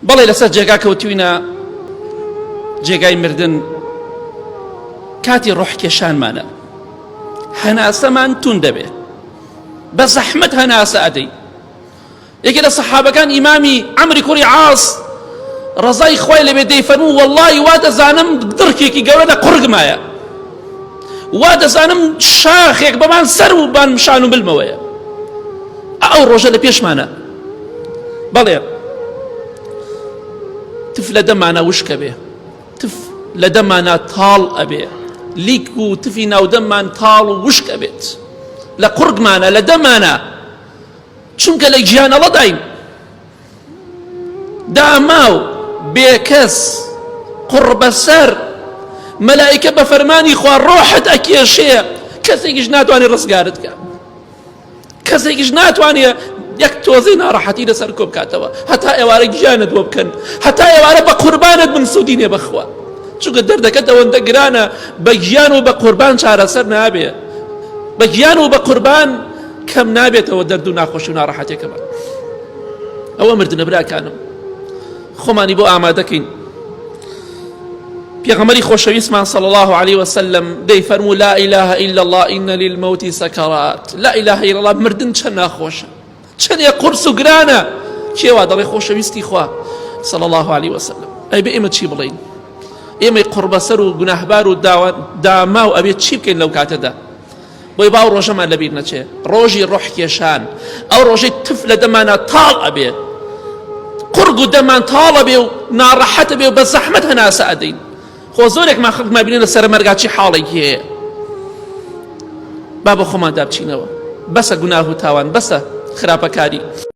بەڵێ لەسەر جێگا کەوتوینە جێگای مردن کاتی ڕۆحکێشانمانە هەناسەمان تون دەبێ بە زەحمەت هەناسە ئەدەی یەکێ لە سەحابەکان ئیمامی عەمری کوڕی عاص ڕەزای خۆی لەبێ دەیفەرموو وەڵڵی وا دەزانم دڕکێکی گەورە قورگمایە وا دەزانم شاخێک بەمان سەر و بان شان و بلمەوەیە ئەو ڕۆژە لە پێشمانە بەڵێ تف لە دەمانە وشکە بێ تف لە دەمانە تاڵ ئەبێ لیک و تفی ناودەممان تاڵ و وشکە بێت لە قورگمانە لە دەمانە چونکە لە گیانەڵەداین داماو بێکەس قڕ بەسەر مەلائیکە بە فەرمانی خوا ڕۆحت ئەکێشێ کەسێکیش ناتوانێت ڕزگارت کە کەسێکیش ناتوانێت یەک تۆزەی ناڕەحەتی لەسەر کۆ بکاتەوە هەتا ئێوارە گیانت بۆ بکەن هەتا ئێوارە بە قوربانت بنسوودینێ بەخوا چونکە دەردەکەت ئەوەندە گرانە بە گیان و بە قوربان چارەسەر نابێ بە گیان و بە قوربان کەم نابێتەوە دەرد و ناخۆشی و ناڕەحەتێکەمان ئەوە مردنە براکانم خۆمانی بۆ ئامادەکەین پێغەمبەری خۆشەویستمان صلی الله عليه وسلم دەیفەرموو لا إله إلا الله إن للموت سكرات لا إله إلا الله مردن چەند ناخۆشە چەندێ قورس و گرانە کێوا دەڵێ خۆشەویستی خوا صلی الله عليه وسلم ئەی بە ئێمە چی بڵین ئێمەی قوربەسەر و گوناهبار و داما و ئەبێت چی بکەین لەو کاتەدا بۆی باو ڕۆژەمان لەبیر نەچێ ڕۆژی ڕۆحکێشان ئەو ڕۆژەی تف لە دەمانە تاڵ ئەبێ قورگ و دەمان تاڵە بێ و ناڕەحەتە بێ و بە زەحمەت هەناسە ئەدەین خۆ زۆرێکمان خەڵکمان بینێ لەسەر مەرگا چی حاڵێکی هەیە با بە خۆمان دابچینەوە بەسە گوناه و تاوان بەسە خراپەکاری